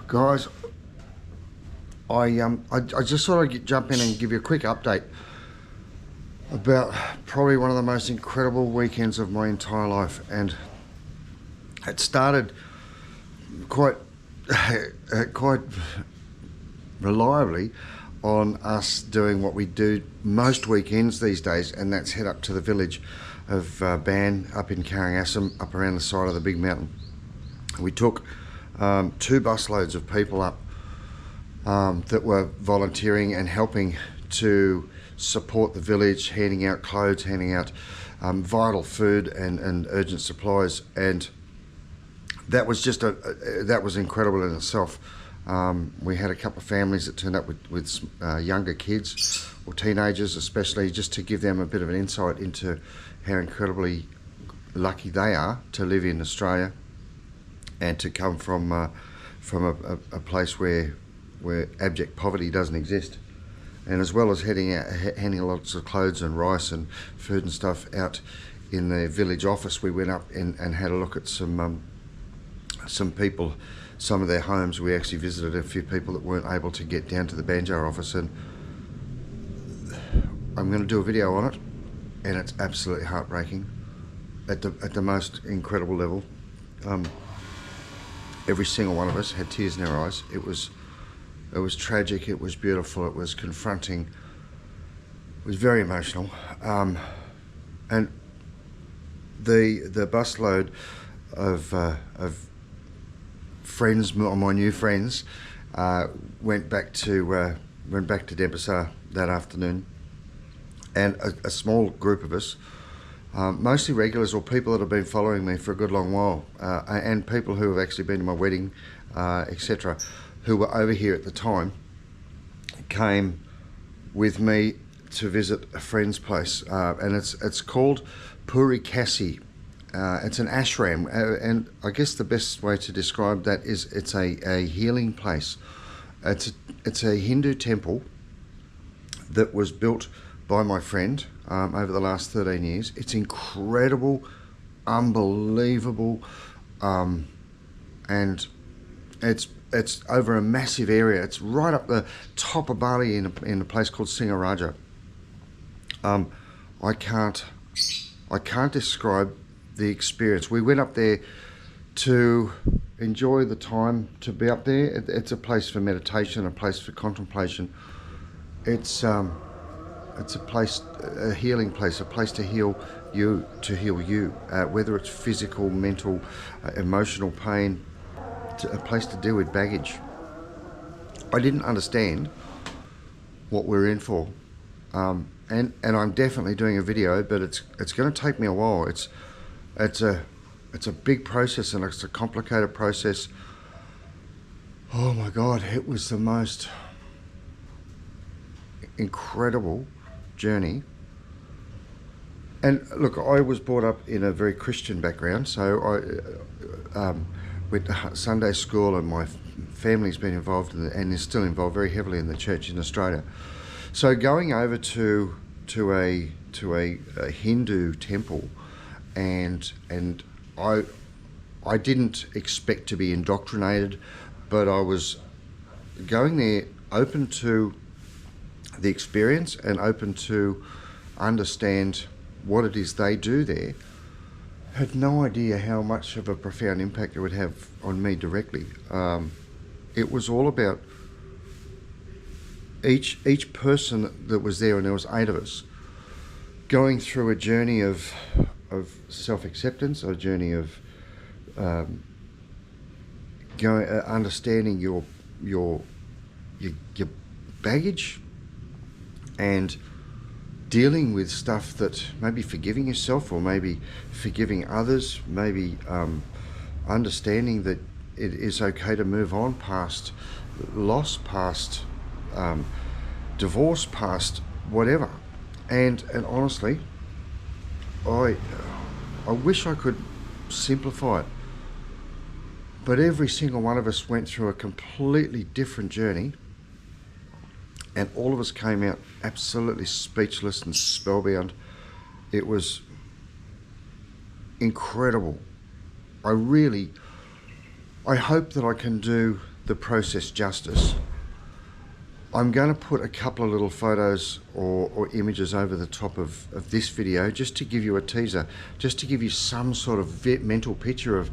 Guys, I just thought I'd jump in and give you a quick update about probably one of the most incredible weekends of my entire life, and it started quite reliably on us doing what we do most weekends these days, and that's head up to the village of Ban up in Kasih Ashram, up around the side of the big mountain. We took 2 busloads of people up that were volunteering and helping to support the village, handing out clothes, handing out vital food and urgent supplies, and that was just that was incredible in itself. We had a couple of families that turned up with younger kids or teenagers, especially, just to give them a bit of an insight into how incredibly lucky they are to live in Australia and to come from a place where abject poverty doesn't exist. And as well as handing lots of clothes and rice and food and stuff out in the village office, we went up and had a look at some people, some of their homes. We actually visited a few people that weren't able to get down to the Banjo office, and I'm going to do a video on it, and it's absolutely heartbreaking at the most incredible level. Every single one of us had tears in our eyes. It was tragic, it was beautiful, it was confronting, it was very emotional. And the busload of friends, my new friends, went back to Denpasar that afternoon, and a small group of us, mostly regulars or people that have been following me for a good long while, and people who have actually been to my wedding, etc., who were over here at the time, came with me to visit a friend's place, and it's called Puri Kasih. It's an ashram, and I guess the best way to describe that is it's a healing place. It's a Hindu temple that was built by my friend over the last 13 years. It's incredible, unbelievable, and it's over a massive area. It's right up the top of Bali in a place called Singaraja. I can't describe the experience. We went up there to enjoy the time to be up there. It's a place for meditation, a place for contemplation. It's a place, a healing place, a place to heal you, whether it's physical, mental, emotional pain, a place to deal with baggage. I didn't understand what we were in for, and I'm definitely doing a video, but it's going to take me a while. It's a big process, and it's a complicated process. Oh my God, it was the most incredible journey. And look, I was brought up in a very Christian background, so I went to Sunday school, and my family's been involved and is still involved very heavily in the church in Australia. So going over to a Hindu temple, and I didn't expect to be indoctrinated, but I was going there open to the experience and open to understand what it is they do there. Had no idea how much of a profound impact it would have on me directly. It was all about each person that was there, and there was 8 of us, going through a journey of self-acceptance, a journey of understanding your baggage, and dealing with stuff that maybe forgiving yourself, or maybe forgiving others, maybe understanding that it is okay to move on past loss, past divorce, past whatever. And honestly, I wish I could simplify it, but every single one of us went through a completely different journey, and all of us came out absolutely speechless and spellbound. It was incredible. I hope that I can do the process justice, I'm going to put a couple of little photos or images over the top of this video, just to give you a teaser, just to give you some sort of mental picture of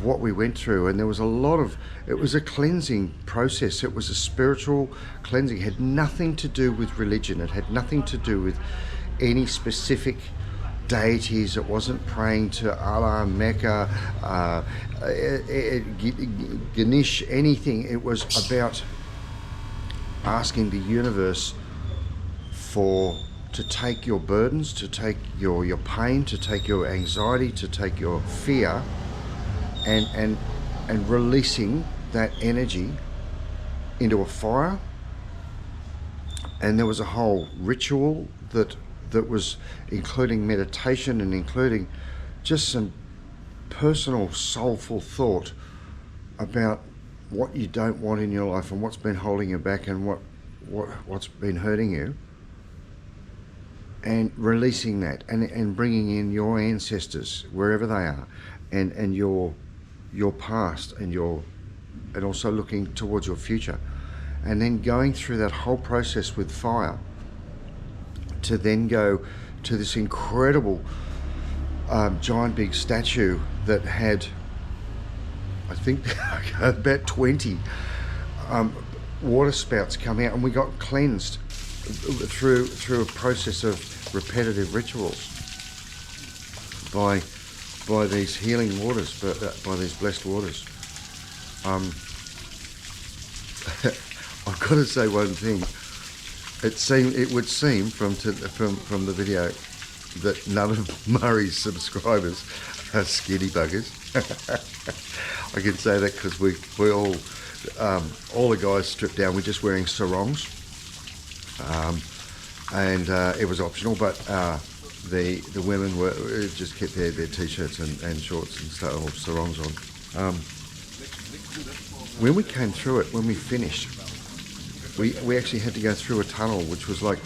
what we went through. And there was a lot of, it was a cleansing process. It was a spiritual cleansing. It had nothing to do with religion. It had nothing to do with any specific deities. It wasn't praying to Allah, Mecca, Ganesh, anything. It was about asking the universe to take your burdens, to take your pain, to take your anxiety, to take your fear, and releasing that energy into a fire. And there was a whole ritual that was including meditation and including just some personal soulful thought about what you don't want in your life and what's been holding you back and what's been hurting you, and releasing that and bringing in your ancestors wherever they are, and your past, and also looking towards your future, and then going through that whole process with fire to then go to this incredible giant big statue that had, I think, about 20 water spouts come out, and we got cleansed through a process of repetitive rituals by these healing waters, by these blessed waters. I've got to say one thing. It would seem from the video that none of Murray's subscribers are skinny buggers. I can say that because we all the guys stripped down. We're just wearing sarongs, and it was optional. But the women just kept their t-shirts and shorts and stuff, or sarongs on. When we came through it, when we finished, we actually had to go through a tunnel, which was like,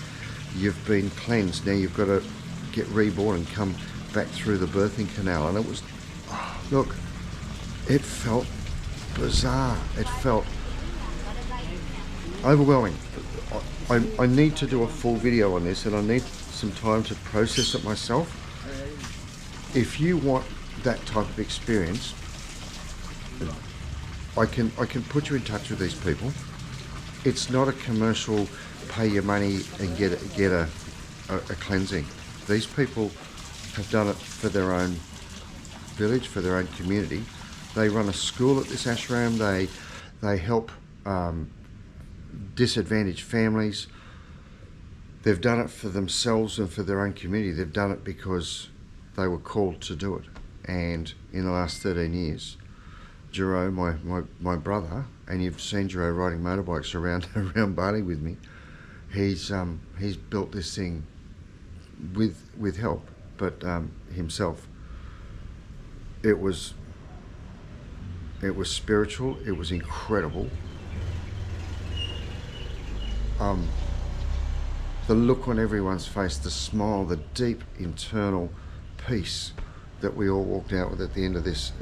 you've been cleansed. Now you've got to get reborn and come back through the birthing canal. And it was, look, it felt bizarre. It felt overwhelming. I need to do a full video on this, and I need some time to process it myself. If you want that type of experience, I can put you in touch with these people. It's not a commercial, pay your money and get a cleansing. These people have done it for their own village, for their own community. They run a school at this ashram. They help disadvantaged families. They've done it for themselves and for their own community. They've done it because they were called to do it. And in the last 13 years, Jero, my brother, and you've seen Jero riding motorbikes around Bali with me. He's built this thing with help, but himself. It was spiritual. It was incredible. The look on everyone's face, the smile, the deep internal peace that we all walked out with at the end of this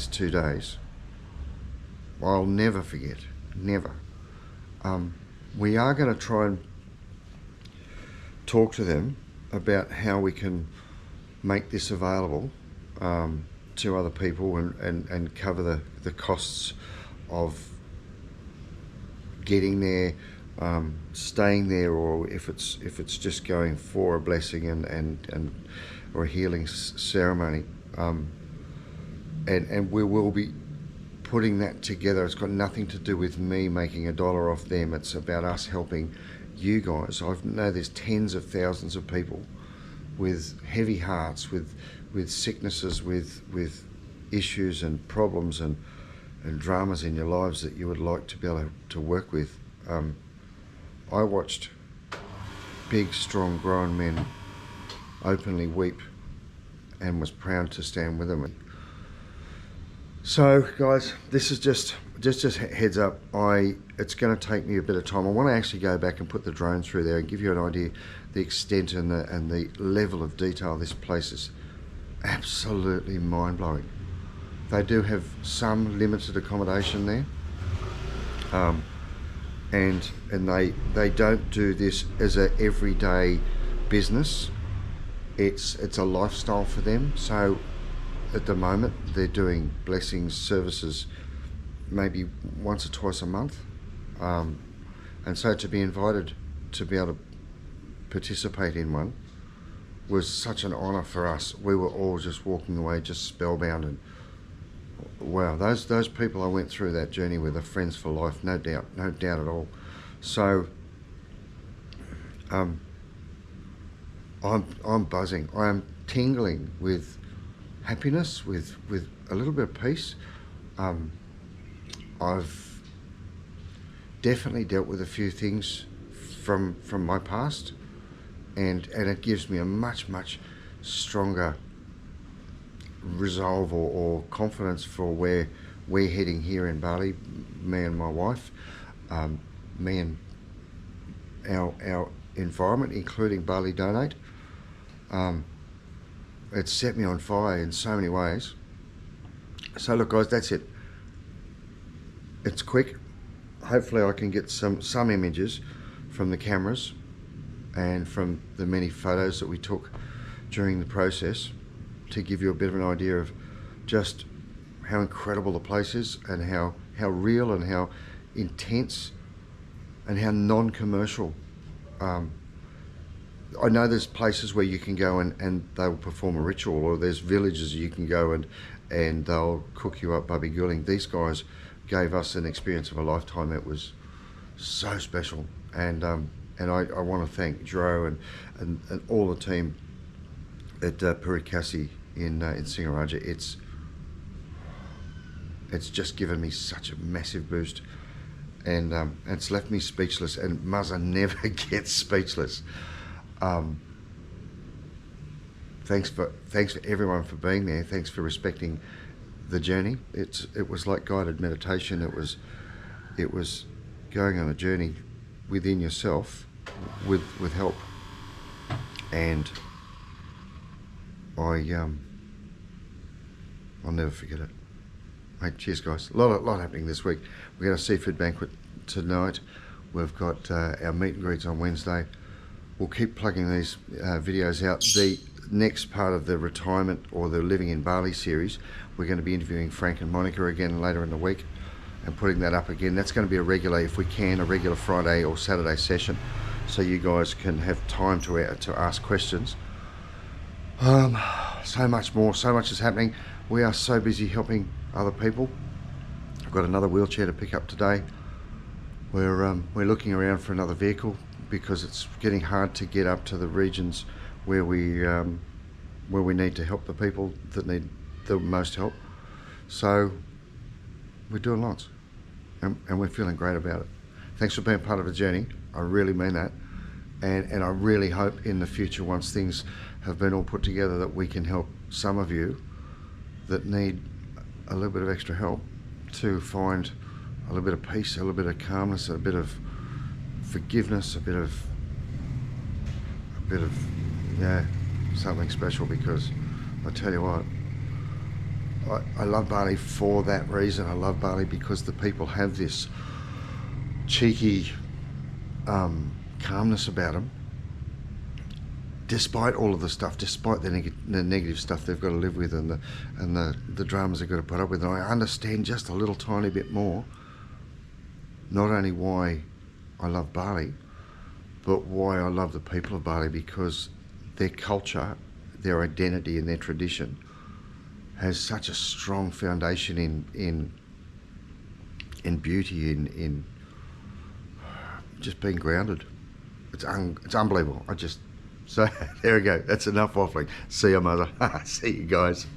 2 days. I'll never forget, never. We are going to try and talk to them about how we can make this available to other people and cover the costs of getting there, staying there, or if it's just going for a blessing and or a healing ceremony, and we will be putting that together. It's got nothing to do with me making $1 off them. It's about us helping you guys. I know there's tens of thousands of people with heavy hearts, with sicknesses, with issues and problems and dramas in your lives that you would like to be able to work with. I watched big, strong, grown men openly weep and was proud to stand with them. So guys, this is just heads up. It's going to take me a bit of time. I want to actually go back and put the drone through there and give you an idea the extent and the level of detail. This place is absolutely mind-blowing. They do have some limited accommodation there, and they don't do this as a everyday business. It's a lifestyle for them. So at the moment they're doing blessings services maybe once or twice a month, and so to be invited to be able to participate in one was such an honour for us. We were all just walking away just spellbound, and wow, those people I went through that journey with are friends for life, no doubt at all. So I'm buzzing. I am tingling with happiness, with a little bit of peace. I've definitely dealt with a few things from my past, and it gives me a much stronger resolve or confidence for where we're heading here in Bali, me and my wife, me and our environment, including Bali Donate. It's set me on fire in so many ways. So look guys, that's it. It's quick. Hopefully I can get some images from the cameras and from the many photos that we took during the process to give you a bit of an idea of just how incredible the place is, and how real and how intense and how non-commercial. I know there's places where you can go and they'll perform a ritual, or there's villages you can go and they'll cook you up babi guling. These guys gave us an experience of a lifetime. It was so special, and I want to thank Dro and all the team at Puri Kasih in Singaraja. It's just given me such a massive boost, and it's left me speechless, and Muzza never gets speechless. Thanks for everyone for being there. Thanks for respecting the journey. It was like guided meditation. It was going on a journey within yourself with help, and I'll never forget it. Mate, cheers guys. A lot happening this week. We've got a seafood banquet tonight. We've got our meet and greets on Wednesday. We'll keep plugging these videos out. The next part of the retirement or the Living in Bali series, we're going to be interviewing Frank and Monica again later in the week and putting that up again. That's going to be a regular, if we can, a regular Friday or Saturday session, so you guys can have time to ask questions. So much more, so much is happening. We are so busy helping other people. I've got another wheelchair to pick up today. We're looking around for another vehicle because it's getting hard to get up to the regions where we need to help the people that need the most help. So we're doing lots, and we're feeling great about it. Thanks for being part of the journey. I really mean that, and I really hope in the future, once things have been all put together, that we can help some of you that need a little bit of extra help to find a little bit of peace, a little bit of calmness, a bit of forgiveness, a bit of something special. Because I tell you what, I love Bali for that reason. I love Bali because the people have this cheeky calmness about them, despite all of the stuff, despite the negative stuff they've got to live with, and the dramas they've got to put up with. And I understand just a little tiny bit more, not only why I love Bali, but why I love the people of Bali, because their culture, their identity and their tradition has such a strong foundation in beauty, in just being grounded. It's unbelievable. So there we go. That's enough waffling. See you, Mother. See you guys.